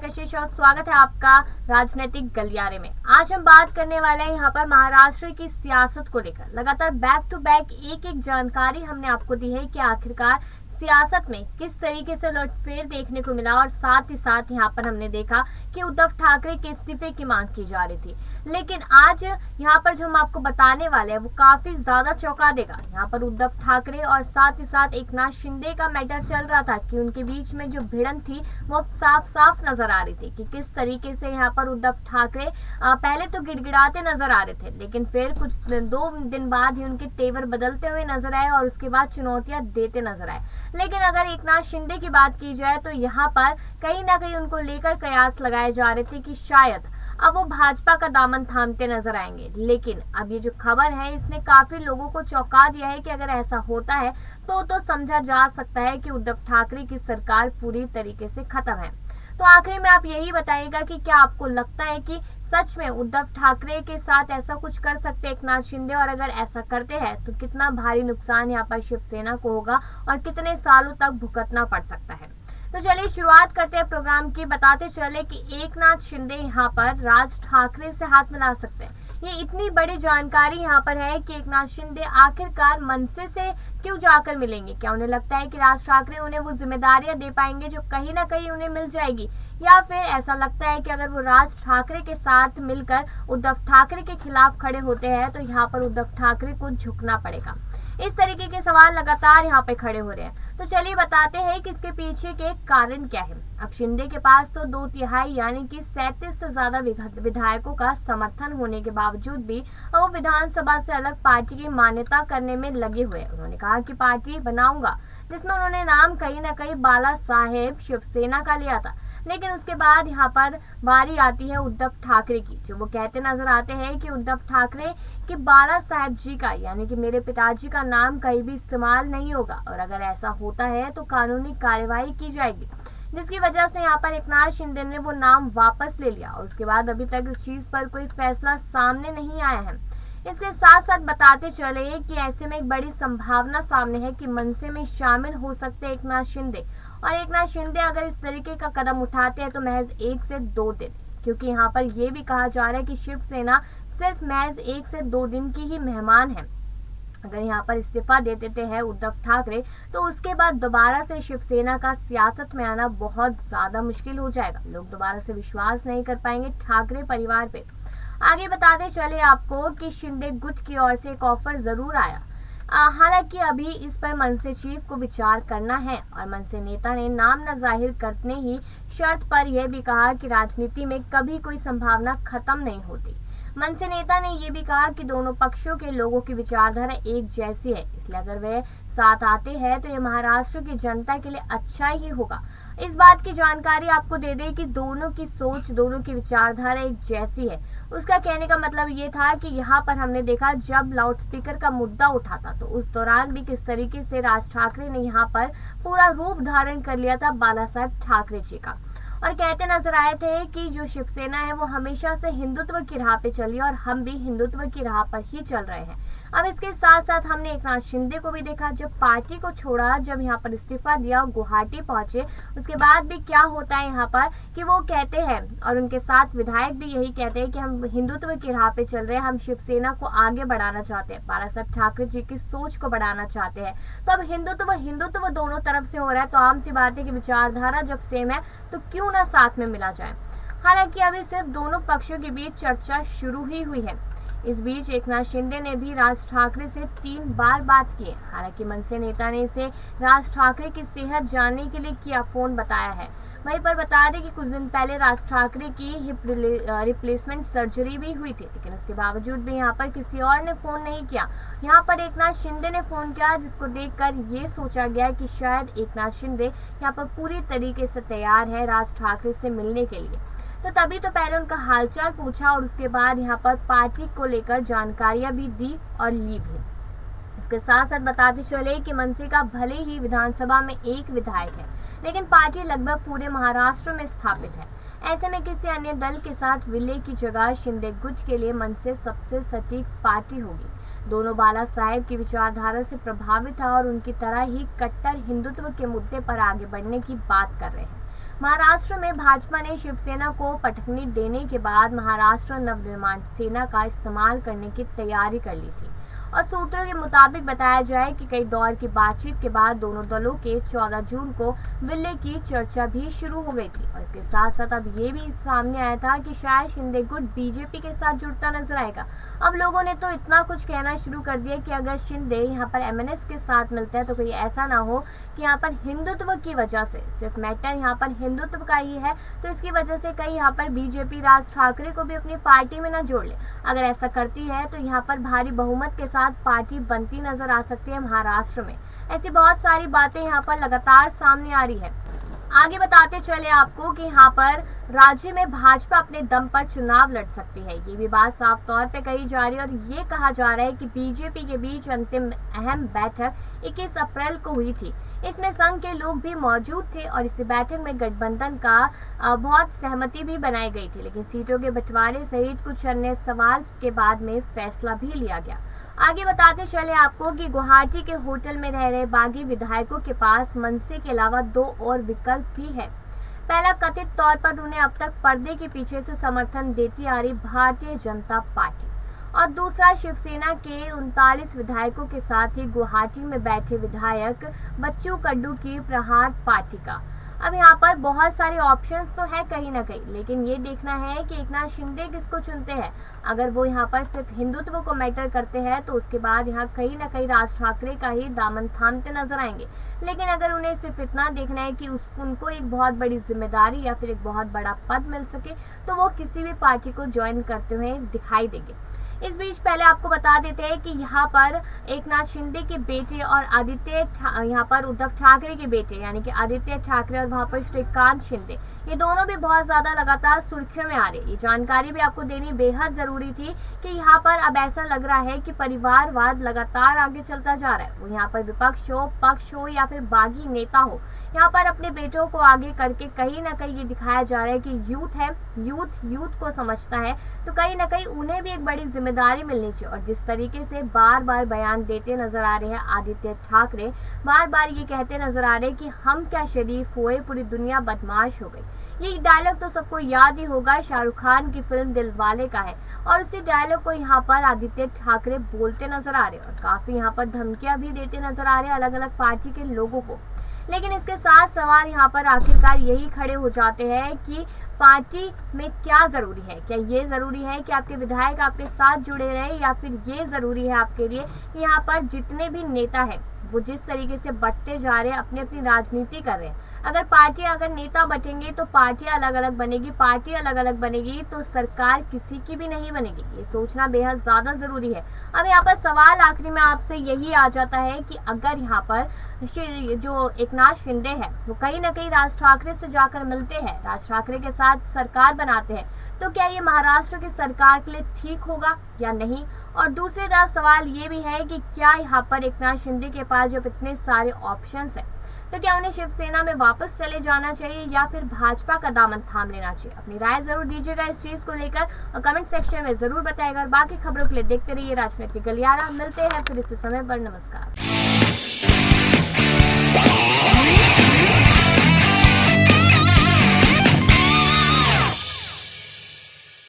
कशिश और स्वागत है आपका राजनीतिक गलियारे में। आज हम बात करने वाले हैं यहाँ पर महाराष्ट्र की सियासत को लेकर। लगातार बैक टू बैक एक एक जानकारी हमने आपको दी है कि आखिरकार सियासत में किस तरीके से उलटफेर देखने को मिला और साथ ही साथ यहाँ पर हमने देखा कि उद्धव ठाकरे के इस्तीफे की मांग की जा रही थी। लेकिन आज यहाँ पर जो हम आपको बताने वाले हैं वो काफी ज्यादा चौंका देगा। यहाँ पर उद्धव ठाकरे और साथ ही साथ एकनाथ शिंदे का मैटर चल रहा था कि उनके बीच में जो भिड़ंत थी वो साफ साफ नजर आ रही थी कि किस तरीके से यहाँ पर उद्धव ठाकरे पहले तो गिड़गिड़ाते नजर आ रहे थे, लेकिन फिर कुछ 2 दिन बाद ही उनके तेवर बदलते हुए नजर आए और उसके बाद चुनौतियां देते नजर आए। लेकिन अगर एकनाथ शिंदे की बात की जाए तो यहाँ पर कहीं ना कहीं उनको लेकर कयास लगाए जा रहे थे कि शायद अब वो भाजपा का दामन थामते नजर आएंगे। लेकिन अब ये जो खबर है इसने काफी लोगों को चौंका दिया है कि अगर ऐसा होता है तो समझा जा सकता है कि उद्धव ठाकरे की सरकार पूरी तरीके से खत्म है। तो आखिरी में आप यही बताइएगा कि क्या आपको लगता है कि सच में उद्धव ठाकरे के साथ ऐसा कुछ कर सकते हैं एकनाथ शिंदे, और अगर ऐसा करते हैं तो कितना भारी नुकसान यहाँ पर शिवसेना को होगा और कितने सालों तक भुगतना पड़ सकता है। तो चलिए शुरुआत करते हैं प्रोग्राम की। बताते चले कि एकनाथ शिंदे यहाँ पर राज ठाकरे से हाथ मिला सकते हैं। ये इतनी बड़ी जानकारी यहाँ पर है कि एकनाथ शिंदे आखिरकार मनसे से क्यों जाकर मिलेंगे। क्या उन्हें लगता है कि राज ठाकरे उन्हें वो जिम्मेदारियां दे पाएंगे जो कहीं ना कहीं उन्हें मिल जाएगी, या फिर ऐसा लगता है कि अगर वो राज ठाकरे के साथ मिलकर उद्धव ठाकरे के खिलाफ खड़े होते हैं तो यहाँ पर उद्धव ठाकरे को झुकना पड़ेगा। इस तरीके के सवाल लगातार यहाँ पे खड़े हो रहे हैं। तो चलिए बताते हैं कि इसके पीछे के कारण क्या है। अब शिंदे के पास तो 2/3 यानी कि 37 से ज्यादा विधायकों का समर्थन होने के बावजूद भी वो विधानसभा से अलग पार्टी की मान्यता करने में लगे हुए। उन्होंने कहा कि पार्टी बनाऊंगा, जिसमें उन्होंने नाम कहीं ना कहीं बाला साहेब शिवसेना का लिया था। लेकिन उसके बाद यहाँ पर बारी आती है उद्धव ठाकरे की, जो वो कहते नजर आते हैं कि उद्धव ठाकरे कि बाला साहेब जी का यानी कि मेरे पिताजी का नाम कहीं भी इस्तेमाल नहीं होगा, और अगर ऐसा होता है तो कानूनी कार्यवाही की जाएगी। जिसकी वजह से यहाँ पर एकनाथ शिंदे ने वो नाम वापस ले लिया और उसके बाद अभी तक इस चीज पर कोई फैसला सामने नहीं आया है। इसके साथ साथ बताते चले कि ऐसे में एक बड़ी संभावना सामने है कि मनसे में शामिल हो सकते हैं एकनाथ शिंदे, और एकनाथ शिंदे अगर इस तरीके का कदम उठाते हैं तो महज 1 से 2 दिन, क्योंकि यहाँ पर यह भी कहा जा रहा है कि शिवसेना सिर्फ महज 1 से 2 दिन की ही मेहमान है। अगर यहाँ पर इस्तीफा दे देते हैं उद्धव ठाकरे तो उसके बाद दोबारा से शिवसेना का सियासत में आना बहुत ज्यादा मुश्किल हो जाएगा। लोग दोबारा से विश्वास नहीं कर पाएंगे ठाकरे परिवार पे। आगे बताते चले आपको कि शिंदे गुट की ओर से एक ऑफर जरूर आया। हालांकि अभी इस पर मनसे चीफ को विचार करना है, और मनसे नेता ने नाम न जाहिर करने ही शर्त पर यह भी कहा कि राजनीति में कभी कोई संभावना खत्म नहीं होती। मनसे नेता ने यह भी कहा कि दोनों पक्षों के लोगों की विचारधारा एक जैसी है, इसलिए अगर वे साथ आते हैं तो ये महाराष्ट्र की जनता के लिए अच्छा ही होगा। इस बात की जानकारी आपको दे दें कि दोनों की सोच, दोनों की विचारधारा एक जैसी है। उसका कहने का मतलब ये था कि यहाँ पर हमने देखा जब लाउडस्पीकर का मुद्दा उठा था तो उस दौरान भी किस तरीके से राज ठाकरे ने यहाँ पर पूरा रूप धारण कर लिया था बाला साहेब ठाकरे जी का, और कहते नजर आए थे कि जो शिवसेना है वो हमेशा से हिंदुत्व की राह पे चली और हम भी हिंदुत्व की राह पर ही चल रहे हैं। अब इसके साथ साथ हमने एकनाथ शिंदे को भी देखा जब पार्टी को छोड़ा, जब यहाँ पर इस्तीफा दिया, गुवाहाटी पहुंचे, उसके बाद भी क्या होता है यहाँ पर कि वो कहते हैं और उनके साथ विधायक भी यही कहते हैं कि हम हिंदुत्व की राह पे चल रहे हैं, हम शिवसेना को आगे बढ़ाना चाहते हैं, बाला साहब ठाकरे जी की सोच को बढ़ाना चाहते हैं। तो अब हिंदुत्व दोनों तरफ से हो रहा है, तो आम सी बात है कि विचारधारा जब सेम है तो क्यों ना साथ में मिला जाए। हालांकि अभी सिर्फ दोनों पक्षों के बीच चर्चा शुरू ही हुई है। इस बीच एकनाथ शिंदे ने भी राज ठाकरे से 3 बार बात की। हालांकि मनसे नेता ने इसे राज ठाकरे की सेहत जानने के लिए किया फोन बताया है। वहीं पर बता दें कि कुछ दिन पहले राज ठाकरे की हिप रिप्लेसमेंट सर्जरी भी हुई थी, लेकिन उसके बावजूद भी यहाँ पर किसी और ने फोन नहीं किया। यहाँ पर एकनाथ शिंदे ने फोन किया, जिसको देखकर ये सोचा गया कि शायद एकनाथ शिंदे यहाँ पर पूरी तरीके से तैयार है राज ठाकरे से मिलने के लिए। तो तभी तो पहले उनका हालचाल पूछा और उसके बाद यहाँ पर पार्टी को लेकर जानकारियां भी दी और ली भी। इसके साथ साथ बताते चले कि मनसे का भले ही विधानसभा में 1 विधायक है, लेकिन पार्टी लगभग पूरे महाराष्ट्र में स्थापित है। ऐसे में किसी अन्य दल के साथ विलय की जगह शिंदे गुट के लिए मनसे सबसे सटीक पार्टी होगी। दोनों बाला साहेब की विचारधारा से प्रभावित है और उनकी तरह ही कट्टर हिंदुत्व के मुद्दे पर आगे बढ़ने की बात कर रहे हैं। महाराष्ट्र में भाजपा ने शिवसेना को पटखनी देने के बाद महाराष्ट्र नवनिर्माण सेना का इस्तेमाल करने की तैयारी कर ली थी और सूत्रों के मुताबिक बताया जाए कि कई दौर की बातचीत के बाद दोनों दलों के 14 जून को विलय की चर्चा भी शुरू हो गई थी और इसके साथ साथ अब ये भी सामने आया था कि शायद शिंदे गुट बीजेपी के साथ जुड़ता नजर आएगा। अब लोगों ने तो इतना कुछ कहना शुरू कर दिया कि अगर शिंदे यहाँ पर एमएनएस के साथ मिलते हैं तो कोई ऐसा ना हो कि यहाँ पर हिंदुत्व की वजह से, सिर्फ मैटर यहाँ पर हिंदुत्व का ही है, तो इसकी वजह से कहीं यहाँ पर बीजेपी राज ठाकरे को भी अपनी पार्टी में न जोड़ ले। अगर ऐसा करती है तो यहाँ पर भारी बहुमत के साथ पार्टी बनती नजर आ सकती है महाराष्ट्र में। ऐसी बहुत सारी बातें यहाँ पर लगातार सामने आ रही है। आगे बताते चले आपको कि यहाँ पर राज्य में भाजपा अपने दम पर चुनाव लड़ सकती है। ये भी बात साफ तौर पे कही जा रही है और ये कहा जा रहा है कि बीजेपी के बीच अंतिम अहम बैठक 21 अप्रैल को हुई थी। इसमें संघ के लोग भी मौजूद थे और इस बैठक में गठबंधन का बहुत सहमति भी बनाई गई थी, लेकिन सीटों के बंटवारे सहित कुछ अन्य सवाल के बाद में फैसला भी लिया गया। आगे बताते चले आपको कि गुवाहाटी के होटल में रह रहे बागी विधायकों के पास मनसे के अलावा 2 और विकल्प भी है। पहला, कथित तौर पर उन्हें अब तक पर्दे के पीछे से समर्थन देती आ रही भारतीय जनता पार्टी और दूसरा, शिवसेना के 39 विधायकों के साथ ही गुवाहाटी में बैठे विधायक बच्चू कडू की प्रहार पार्टी का। अब यहाँ पर बहुत सारे ऑप्शंस तो है कहीं ना कहीं, लेकिन ये देखना है कि एकनाथ शिंदे किसको चुनते हैं। अगर वो यहाँ पर सिर्फ हिंदुत्व को मैटर करते हैं तो उसके बाद यहाँ कहीं ना कहीं राज ठाकरे का ही दामन थामते नजर आएंगे, लेकिन अगर उन्हें सिर्फ इतना देखना है कि उनको एक बहुत बड़ी जिम्मेदारी या फिर एक बहुत बड़ा पद मिल सके तो वो किसी भी पार्टी को ज्वाइन करते हुए दिखाई देंगे। इस बीच पहले आपको बता देते हैं कि यहाँ पर एकनाथ शिंदे के बेटे और यहाँ पर उद्धव ठाकरे के बेटे यानी कि आदित्य ठाकरे और वहाँ पर श्रीकांत शिंदे, ये दोनों भी बहुत ज्यादा लगातार सुर्खियों में आ रहे। ये जानकारी भी आपको देनी बेहद जरूरी थी कि यहाँ पर अब ऐसा लग रहा है कि परिवारवाद लगातार आगे चलता जा रहा है। वो यहाँ पर विपक्ष हो, पक्ष हो या फिर बागी नेता हो, यहाँ पर अपने बेटों को आगे करके कहीं ना कहीं ये दिखाया जा रहा है कि यूथ है, यूथ को समझता है, तो कहीं ना कहीं उन्हें भी एक बड़ी जिम्मेदारी मिलनी चाहिए। और जिस तरीके से बार बार बयान देते नजर आ रहे हैं आदित्य ठाकरे, बार बार ये कहते नजर आ रहे हैं कि हम क्या शरीफ हुए, पूरी दुनिया बदमाश हो गई। ये डायलॉग तो सबको याद ही होगा, शाहरुख खान की फिल्म दिलवाले का है और उसी डायलॉग को यहाँ पर आदित्य ठाकरे बोलते नजर आ रहे हैं और काफी यहाँ पर धमकियां भी देते नजर आ रहे हैं अलग अलग पार्टी के लोगों को। लेकिन इसके साथ सवाल यहाँ पर आखिरकार यही खड़े हो जाते हैं कि पार्टी में क्या जरूरी है। क्या ये जरूरी है कि आपके विधायक आपके साथ जुड़े रहे या फिर ये जरूरी है आपके लिए कि यहाँ पर जितने भी नेता है वो जिस तरीके से बंटते जा रहे हैं, अपनी अपनी राजनीति कर रहे हैं। अगर नेता बटेंगे तो पार्टियां अलग अलग बनेगी, पार्टी अलग अलग बनेगी तो सरकार किसी की भी नहीं बनेगी। ये सोचना बेहद ज्यादा जरूरी है। अब यहाँ पर सवाल आखिरी में आपसे यही आ जाता है कि अगर यहाँ पर जो एकनाथ शिंदे है वो कहीं ना कहीं राज ठाकरे से जाकर मिलते हैं, राज ठाकरे के साथ सरकार बनाते हैं, तो क्या ये महाराष्ट्र की सरकार के लिए ठीक होगा या नहीं। और दूसरी तरफ सवाल ये भी है कि क्या यहाँ पर एकनाथ शिंदे के पास जब इतने सारे ऑप्शंस हैं तो क्या उन्हें शिवसेना में वापस चले जाना चाहिए या फिर भाजपा का दामन थाम लेना चाहिए। अपनी राय जरूर दीजिएगा इस चीज को लेकर और कमेंट सेक्शन में जरूर बताइएगा। और बाकी खबरों के लिए देखते रहिए राजनीतिक गलियारा। मिलते हैं फिर इसी समय पर। नमस्कार।